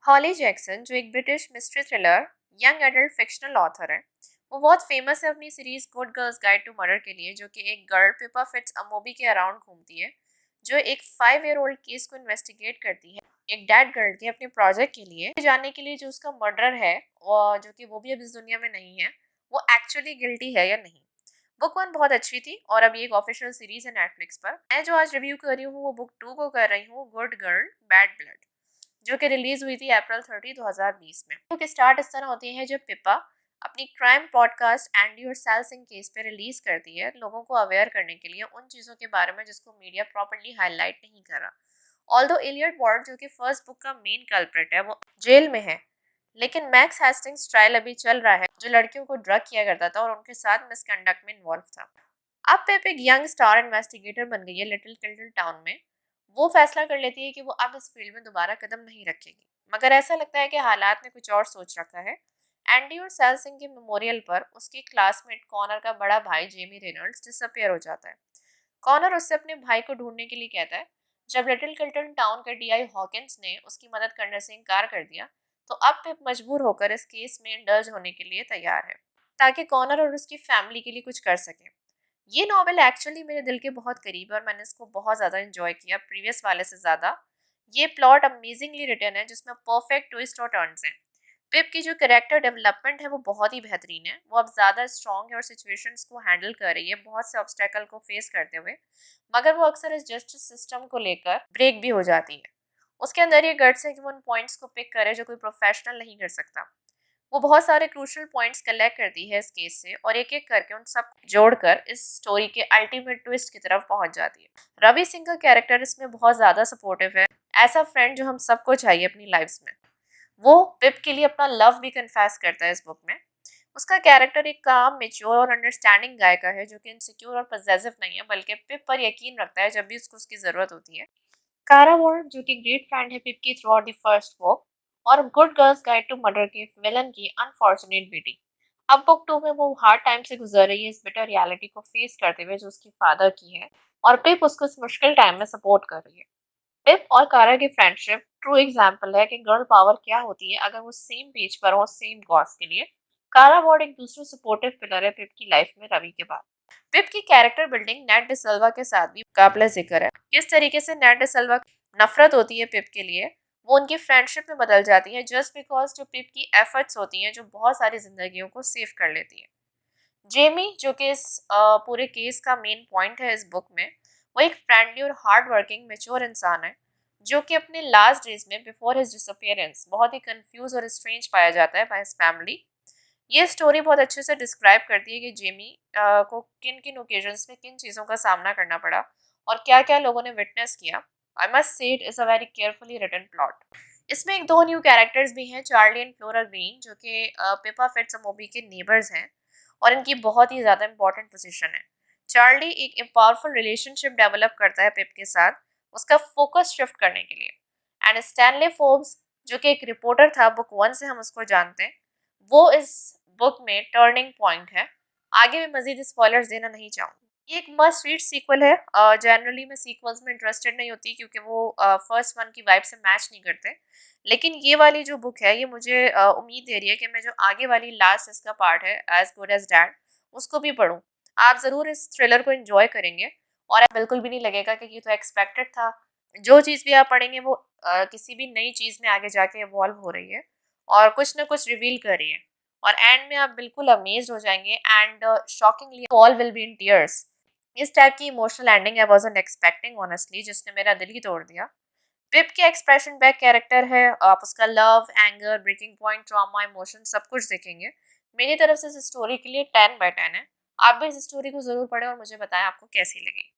हॉली Jackson जो एक British mystery thriller young adult fictional author है, वो बहुत फेमस है अपनी series Good girls guide to murder के लिए, जो कि एक गर्ल पिपा फिट्स अमोबी के अराउंड घूमती है, जो एक 5 ईयर ओल्ड केस को इन्वेस्टिगेट करती है एक डेड गर्ल के अपने प्रोजेक्ट के लिए, जानने के लिए जो उसका मर्डर है और जो कि वो भी अब इस दुनिया में नहीं है, वो एक्चुअली गिल्टी है या नहीं। बुक 1 बहुत अच्छी थी और अभी एक ऑफिशियल सीरीज है नेटफ्लिक्स पर। मैं जो आज रिव्यू कर रही हूँ वो बुक 2 को कर रही हूँ, गुड गर्ल बैड ब्लड, जो कि रिलीज हुई थी अप्रैल 30, 2020 में। बुक स्टार्ट इस तरह होती है जब पिपा अपनी क्राइम पॉडकास्ट एंडी और सैलसिंग केस पे रिलीज करती है, लोगों को अवेयर करने के लिए उन चीज़ों के बारे में जिसको मीडिया प्रॉपर्ली हाईलाइट नहीं कर रहा। ऑल्दो एलियट वार्ड जो कि फर्स्ट बुक का मेन कल्प्रिट है, वो जेल में है, लेकिन मैक्स हेस्टिंग्स ट्रायल अभी चल रहा है, जो लड़कियों को ड्रग किया करता था और उनके साथ मिसकंडक्ट में इन्वॉल्व था। अब पेप एक यंग स्टार इन्वेस्टिगेटर बन गई है लिटिल किल्टन टाउन में। वो फैसला कर लेती है कि वो अब इस फील्ड में दोबारा कदम नहीं रखेगी, मगर ऐसा लगता है कि हालात ने कुछ और सोच रखा है। एंडी और सैल सिंह के मेमोरियल पर उसकी क्लासमेट कॉनर का बड़ा भाई जेमी रेनल्ड्स डिसअपियर हो जाता है। कॉनर उससे अपने भाई को ढूंढने के लिए कहता है। जब लिटिल किल्टन टाउन के डीआई हॉकिंस ने उसकी मदद करने से इनकार कर दिया, तो अब पिप मजबूर होकर इस केस में इंडल्ज होने के लिए तैयार है, ताकि कॉनर और उसकी फैमिली के लिए कुछ कर सके। ये नॉवेल एक्चुअली मेरे दिल के बहुत करीब है और मैंने इसको बहुत ज़्यादा इंजॉय किया प्रीवियस वाले से ज़्यादा। ये प्लॉट अमेजिंगली रिटर्न है जिसमें परफेक्ट ट्विस्ट और टर्न्स हैं। पिप की जो कैरेक्टर डेवलपमेंट है वो बहुत ही बेहतरीन है, वो अब ज़्यादा स्ट्रॉन्ग है और सिचुएशंस को हैंडल कर रही है बहुत से ऑब्स्टेकल को फेस करते हुए, मगर वो अक्सर इस जस्टिस सिस्टम को लेकर ब्रेक भी हो जाती है। उसके अंदर ये गट्स है कि वो उन पॉइंट्स को पिक करे जो कोई प्रोफेशनल नहीं कर सकता। वो बहुत सारे क्रूशल पॉइंट्स कलेक्ट करती है इस केस से और एक एक करके उन सब जोड़कर इस स्टोरी के अल्टीमेट ट्विस्ट की तरफ पहुंच जाती है। रवि सिंह का कैरेक्टर इसमें बहुत ज़्यादा सपोर्टिव है, ऐसा फ्रेंड जो हम सबको चाहिए अपनी लाइफ्स में। वो पिप के लिए अपना लव भी कन्फेस करता है इस बुक में। उसका कैरेक्टर एक काम मेच्योर और अंडरस्टैंडिंग गाय का है, जो कि इनसिक्योर और पजेसिव नहीं है, बल्कि पिप पर यकीन रखता है जब भी उसको उसकी ज़रूरत होती है। कारा वॉर्ड जो कि ग्रेट फ्रेंड है पिप की throughout the first book, और good girls guide to murder के विलन की अनफॉर्चुनेट बेटी। अब बुक 2 में वो हार्ड टाइम से गुजर रही है इस बिटर रियलिटी को फेस करते हुए जो उसकी फादर की है, और पिप उसको इस मुश्किल टाइम में सपोर्ट कर रही है। पिप और कारा की फ्रेंडशिप ट्रू एग्जाम्पल है कि गर्ल पावर क्या होती है अगर वो सेम पेज पर हो सेम कॉज के लिए। कारा वॉर्ड एक दूसरे सपोर्टिव पिलर है पिप की लाइफ में रवि के बाद। पिप की कैरेक्टर बिल्डिंग नेट डिसल्वा के साथ भी काबिल जिक्र है। किस तरीके से नेट डिसल्वा नफरत होती है पिप के लिए, वो उनकी फ्रेंडशिप में बदल जाती है जस्ट बिकॉज जो पिप की एफर्ट्स होती हैं जो बहुत सारी जिंदगियों को सेव कर लेती है। जेमी जो कि इस पूरे केस का मेन पॉइंट है इस बुक में, वो एक फ्रेंडली और हार्ड वर्किंग मेच्योर इंसान है, जो कि अपने लास्ट डेज में बिफोर हिज डिसअपियरेंस बहुत ही कंफ्यूज और स्ट्रेंज पाया जाता है बाय हिज फैमिली। ये स्टोरी बहुत अच्छे से डिस्क्राइब करती है कि जेमी को किन किन ओकेजन्स में किन चीज़ों का सामना करना पड़ा और क्या क्या लोगों ने विटनेस किया। I must say it is a very carefully written plot. इसमें एक दो न्यू कैरेक्टर्स भी हैं, चार्ली एंड फ्लोरा ग्रीन, जो कि पेपा फिट्जमोबी के नेबर्स हैं और इनकी बहुत ही ज़्यादा इंपॉर्टेंट पोजीशन है। चार्ली एक पावरफुल रिलेशनशिप डेवलप करता है पिप के साथ उसका फोकस शिफ्ट करने के लिए। एंड स्टैनले फोर्ब्स जो कि एक रिपोर्टर था, बुक 1 से हम उसको जानते हैं, वो इस बुक में टर्निंग पॉइंट है। आगे भी मजीद स्पॉयलर्स देना नहीं चाहूँगी। ये एक मस्ट रीड सीक्वल है। जनरली मैं सीक्वल्स में इंटरेस्टेड नहीं होती क्योंकि वो फर्स्ट वन की वाइब से मैच नहीं करते, लेकिन ये वाली जो बुक है ये मुझे उम्मीद दे रही है कि मैं जो आगे वाली लास्ट इसका पार्ट है एज गुड एज डैड उसको भी पढूं। आप ज़रूर इस थ्रिलर को एंजॉय करेंगे और बिल्कुल भी नहीं लगेगा कि ये तो एक्सपेक्टेड था। जो चीज़ भी आप पढ़ेंगे वो किसी भी नई चीज़ में आगे जाके इवॉल्व हो रही है और कुछ ना कुछ रिवील कर रही है, और एंड में आप बिल्कुल अमेज्ड हो जाएंगे and shockingly all will be in tears. इस टाइप की emotional ending I wasn't expecting honestly, जिसने मेरा दिल ही तोड़ दिया। पिप के एक्सप्रेशन बैक कैरेक्टर है, आप उसका love anger breaking point trauma emotion सब कुछ देखेंगे। मेरी तरफ से इस स्टोरी के लिए 10/10 है। आप भी इस स्टोरी को ज़रूर पढ़ें और मुझे बताएं आपको कैसी लगी।